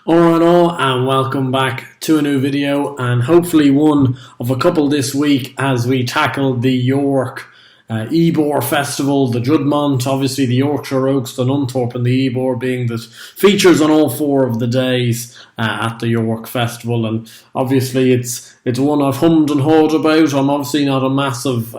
Alright all, and welcome back to a new video, and hopefully one of a couple this week as we tackle the York Ebor Festival, the Juddmonte, obviously the Yorkshire Oaks, the Nunthorpe and the Ebor being the features on all four of the days at the York Festival. And obviously it's one I've hummed and hawed about. I'm obviously not a massive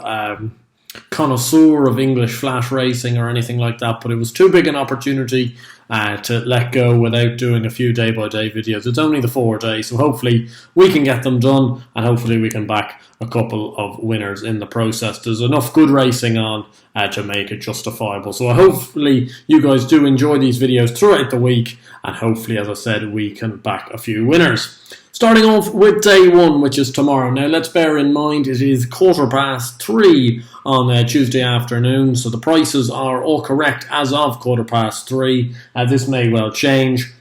connoisseur of English flat racing or anything like that, but it was too big an opportunity to let go without doing a few day-by-day videos. It's only the 4 days, so hopefully we can get them done, and hopefully we can back a couple of winners in the process. There's enough good racing on to make it justifiable. So hopefully you guys do enjoy these videos throughout the week, and hopefully, as I said, we can back a few winners. Starting off with day one, which is tomorrow. Now, let's bear in mind it is 3:15 on Tuesday afternoon, so the prices are all correct as of 3:15. This may well change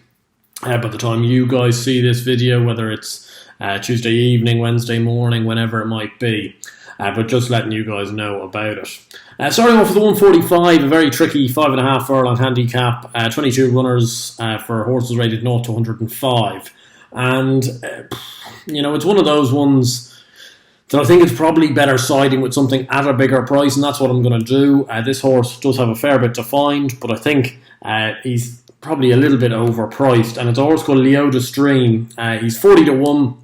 by the time you guys see this video, whether it's Tuesday evening, Wednesday morning, whenever it might be. But just letting you guys know about it. Starting off with the 145, a very tricky 5.5 furlong handicap, 22 runners for horses rated 0 to 105. And, it's one of those ones that I think it's probably better siding with something at a bigger price, and that's what I'm going to do. This horse does have a fair bit to find, but I think he's probably a little bit overpriced, and it's a horse called Leodis Dream. He's 40 to 1.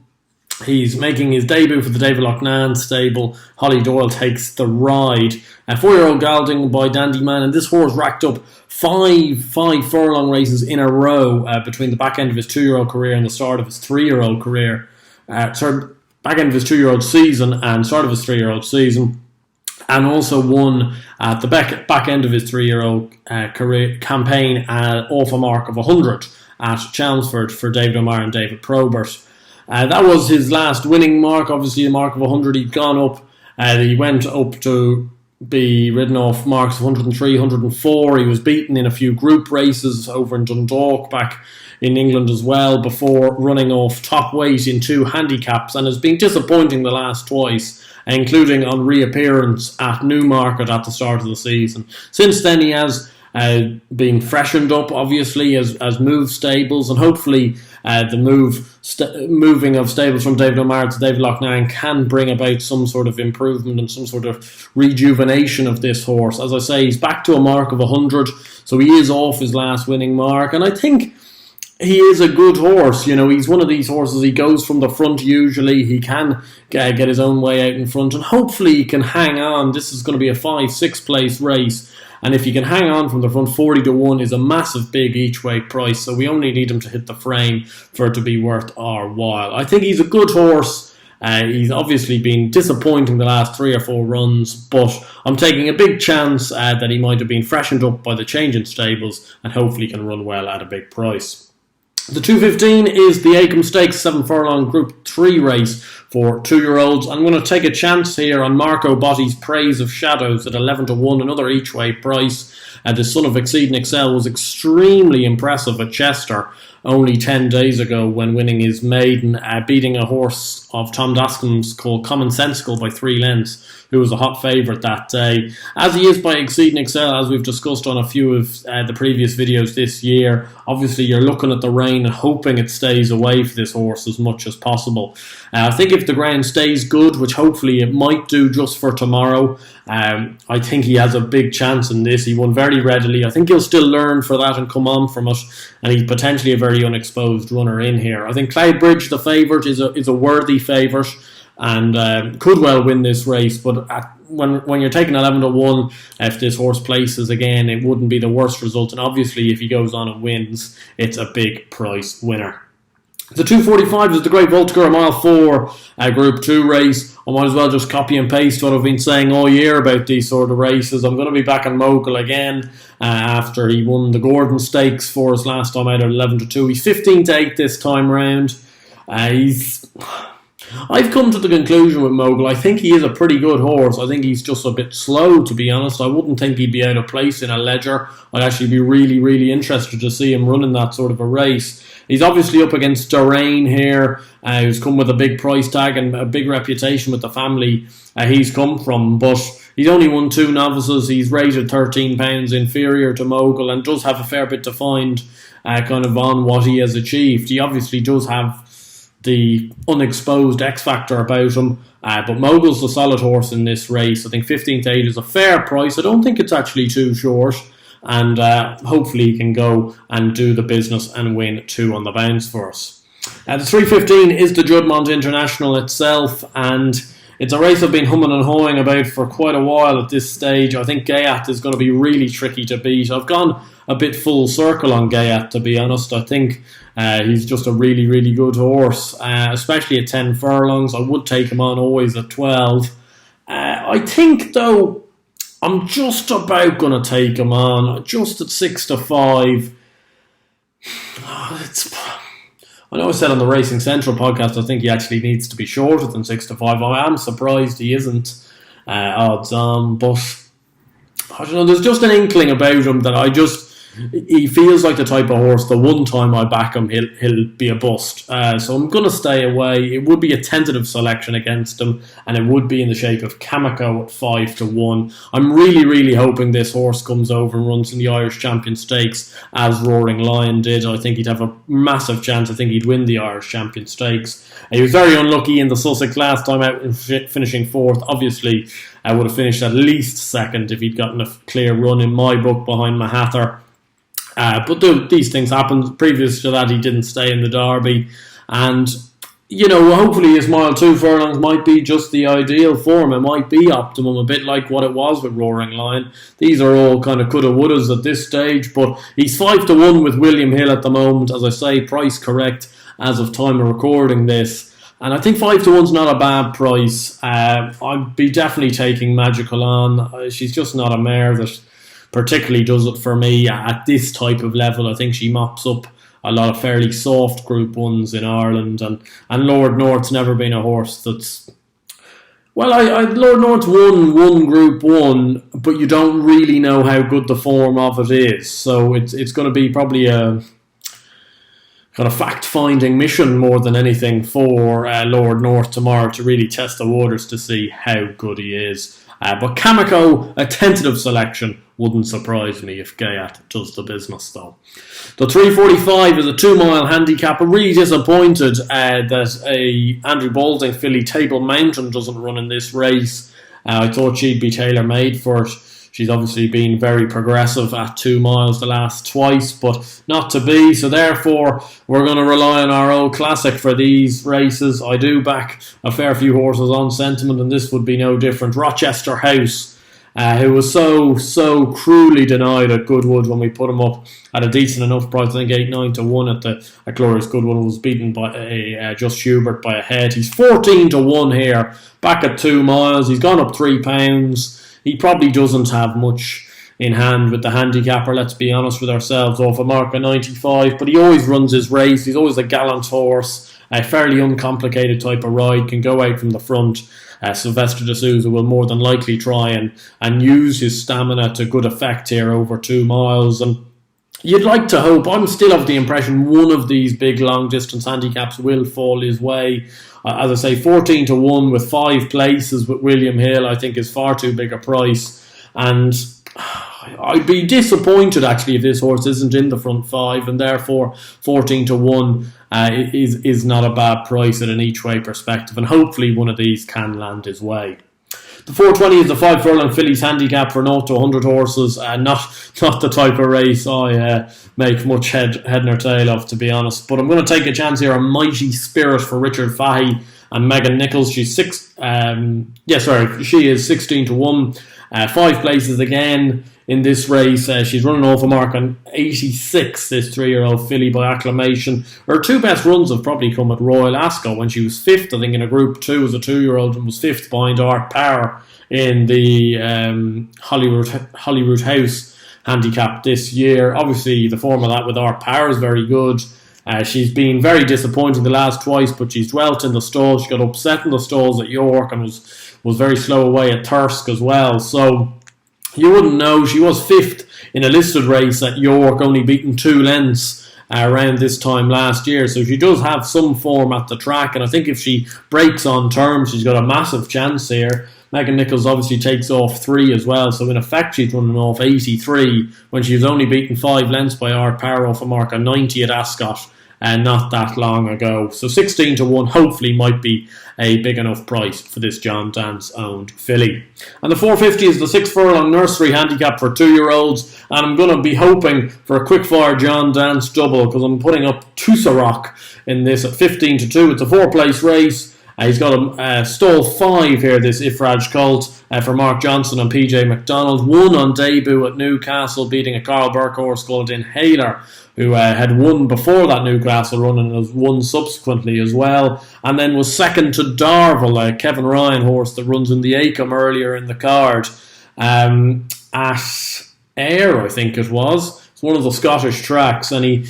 He's making his debut for the David Loughnane stable. Holly Doyle takes the ride. 4-year-old gelding by Dandy Man, and this horse racked up five furlong races in a row between the back end of his 2-year-old career and the start of his 3-year-old career. Back end of his 2-year-old season and start of his 3-year-old season, and also won at the back end of his 3-year-old career campaign off a mark of 100 at Chelmsford for David O'Meara and David Probert. That was his last winning mark, obviously a mark of 100. He'd gone up, he went up to be ridden off marks of 103, 104. He was beaten in a few group races over in Dundalk back in England as well, before running off top weight in 2 handicaps, and has been disappointing the last twice, including on reappearance at Newmarket at the start of the season. Since then he has been freshened up, obviously, as moved stables, and hopefully the moving of stables from David O'Meara to David Loughnane can bring about some sort of improvement and some sort of rejuvenation of this horse. As I say, he's back to a mark of 100, so he is off his last winning mark, and I think he is a good horse. He's one of these horses, he goes from the front usually, he can get his own way out in front, and hopefully he can hang on. This is going to be a 5-6 place race, and if you can hang on from the front, 40 to 1 is a massive big each way price, so we only need him to hit the frame for it to be worth our while. I think he's a good horse. He's obviously been disappointing the last 3 or 4 runs, but I'm taking a big chance that he might have been freshened up by the change in stables and hopefully can run well at a big price. The 2:15 is the Aiken Stakes 7 furlong Group 3 race for 2-year-olds. I'm going to take a chance here on Marco Botti's Praise of Shadows at 11 to 1, another each way price. The son of Exceed and Excel was extremely impressive at Chester only 10 days ago when winning his maiden, beating a horse of Tom Dascombe's called Commonsensical by 3 lengths, who was a hot favourite that day. As he is by Exceed and Excel, as we've discussed on a few of the previous videos this year. Obviously, you're looking at the rain and hoping it stays away for this horse as much as possible. I think if the ground stays good, which hopefully it might do just for tomorrow, I think he has a big chance in this. He won very readily. I think he'll still learn for that and come on from it, and he's potentially a very unexposed runner in here. I think Cloudbridge, the favourite, is a worthy favourite and could well win this race, but when you're taking 11 to 1, if this horse places again, it wouldn't be the worst result, and obviously if he goes on and wins, it's a big price winner. The 2:45 is the Great Voltigeur Mile 4 Group 2 race. I might as well just copy and paste what I've been saying all year about these sort of races. I'm going to be back in Mogul again after he won the Gordon Stakes for us last time out at 11 to 2. He's 15 to 8 this time round. I've come to the conclusion with Mogul, I think he is a pretty good horse. I think he's just a bit slow, to be honest. I wouldn't think he'd be out of place in a Ledger. I'd actually be really, really interested to see him running that sort of a race. He's obviously up against Doraine here, who's come with a big price tag and a big reputation with the family he's come from, but he's only won 2 novices. He's rated £13 inferior to Mogul and does have a fair bit to find kind of on what he has achieved. He obviously does have the unexposed X factor about him, but Mogul's a solid horse in this race. I think 15-8 is a fair price. I don't think it's actually too short, and hopefully he can go and do the business and win 2 on the bounce for us. The 3:15 is the Juddmonte International itself, and it's a race I've been humming and hawing about for quite a while at this stage. I think Gayat is going to be really tricky to beat. I've gone a bit full circle on Gayat, to be honest. I think he's just a really, really good horse, especially at 10 furlongs. I would take him on always at 12. I think, though, I'm just about going to take him on, just at 6-5. I know I said on the Racing Central podcast I think he actually needs to be shorter than 6-5. I am surprised he isn't odds on, but I don't know, there's just an inkling about him that he feels like the type of horse the one time I back him he'll be a bust. So I'm going to stay away. It would be a tentative selection against him, and it would be in the shape of Kameko at 5-1. I'm really, really hoping this horse comes over and runs in the Irish Champion Stakes as Roaring Lion did. I think he'd have a massive chance. I think he'd win the Irish Champion Stakes. He was very unlucky in the Sussex last time out, finishing 4th. Obviously, I would have finished at least 2nd if he'd gotten a clear run in my book behind Mahathir. But these things happen. Previous to that, he didn't stay in the Derby. And, hopefully his mile 2 furlongs might be just the ideal form. It might be optimum, a bit like what it was with Roaring Lion. These are all kind of coulda wouldas at this stage. But he's 5-1 with William Hill at the moment. As I say, price correct as of time of recording this. And I think 5-1's not a bad price. I'd be definitely taking Magical on. She's just not a mare that particularly does it for me at this type of level. I think she mops up a lot of fairly soft Group 1s in Ireland, and Lord North's never been a horse that's... Well, Lord North's won Group 1, but you don't really know how good the form of it is. So it's going to be probably a kind of fact-finding mission more than anything for Lord North tomorrow to really test the waters to see how good he is. But Kameko, a tentative selection, wouldn't surprise me if Gayat does the business though. The 3:45 is a 2-mile handicap. I'm really disappointed that Andrew Balding filly Table Mountain doesn't run in this race. I thought she'd be tailor-made for it. She's obviously been very progressive at 2 miles the last twice, but not to be. So therefore, we're going to rely on our old classic for these races. I do back a fair few horses on sentiment, and this would be no different. Rochester House, who was so cruelly denied at Goodwood when we put him up at a decent enough price. I think 8-9-1 at Glorious Goodwood, was beaten by Just Hubert by a head. He's 14-1 here, back at 2 miles. He's gone up £3. He probably doesn't have much in hand with the handicapper, let's be honest with ourselves, off a mark of 95, but he always runs his race. He's always a gallant horse, a fairly uncomplicated type of ride, can go out from the front. Sylvester de Souza will more than likely try and use his stamina to good effect here over 2 miles, and you'd like to hope, I'm still of the impression one of these big long distance handicaps will fall his way. As I say, 14-1 with 5 places with William Hill, I think is far too big a price. And I'd be disappointed actually if this horse isn't in the front 5, and therefore 14-1 is not a bad price at an each way perspective. And hopefully one of these can land his way. The 4:20 is the 5 furlong Fillies Handicap for 0 to 100 horses. Not the type of race I make much head nor tail of, to be honest. But I'm going to take a chance here. A Mighty Spirit for Richard Fahey and Megan Nichols. She is 16-1. 5 places again in this race. She's running off a mark on 86, this 3-year-old filly, by acclamation. Her 2 best runs have probably come at Royal Ascot when she was 5th, I think, in a Group 2 as a 2-year-old, and was 5th behind Art Power in the Holyrood House handicap this year. Obviously, the form of that with Art Power is very good. She's been very disappointing the last twice, but she's dwelt in the stalls. She got upset in the stalls at York and was very slow away at Thirsk as well. So you wouldn't know. She was 5th in a listed race at York, only beaten 2 lengths around this time last year. So she does have some form at the track, and I think if she breaks on terms, she's got a massive chance here. Megan Nichols obviously takes off 3 as well, so in effect she's running off 83 when she was only beaten 5 lengths by Art Power off a mark of 90 at Ascot not that long ago. So 16 to 1 hopefully might be a big enough price for this John Dance owned filly. And the 450 is the 6 furlong Nursery Handicap for 2-year-olds, and I'm going to be hoping for a quick fire John Dance double because I'm putting up Toussarok in this at 15 to 2. It's a 4-place race. He's got a stall 5 here, this Ifraj Colt, for Mark Johnson and PJ McDonald. Won on debut at Newcastle, beating a Carl Burke horse called Inhaler, who had won before that Newcastle run and has won subsequently as well. And then was second to Darvel, a Kevin Ryan horse that runs in the Aiken earlier in the card. At Ayr, I think it was. It's one of the Scottish tracks, and he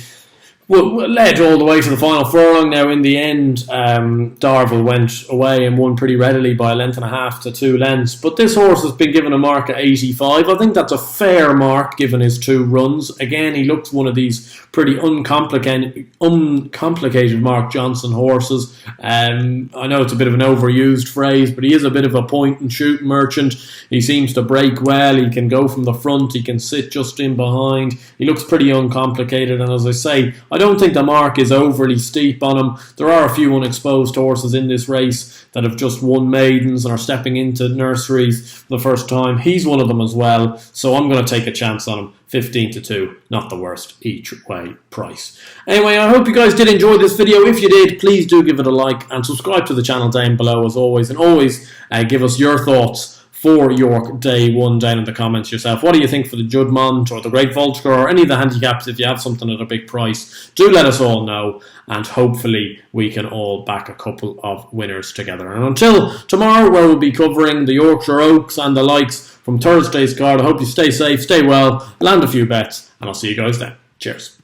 led all the way to the final furlong. Now, in the end, Darvel went away and won pretty readily by 1.5 to 2 lengths. But this horse has been given a mark at 85. I think that's a fair mark given his 2 runs. Again, he looks one of these pretty uncomplicated Mark Johnson horses. I know it's a bit of an overused phrase, but he is a bit of a point-and-shoot merchant. He seems to break well. He can go from the front. He can sit just in behind. He looks pretty uncomplicated. And as I say, I don't think the mark is overly steep on him. There are a few unexposed horses in this race that have just won maidens and are stepping into nurseries for the first time. He's one of them as well, so I'm going to take a chance on him. 15 to 2, not the worst each way price. Anyway, I hope you guys did enjoy this video. If you did, please do give it a like and subscribe to the channel down below as always. And always give us your thoughts for York Day 1 down in the comments yourself. What do you think for the Juddmonte or the Great Voltigeur or any of the handicaps? If you have something at a big price, do let us all know, and hopefully we can all back a couple of winners together. And until tomorrow, where we'll be covering the Yorkshire Oaks and the likes from Thursday's card, I hope you stay safe, stay well, land a few bets, and I'll see you guys then. Cheers.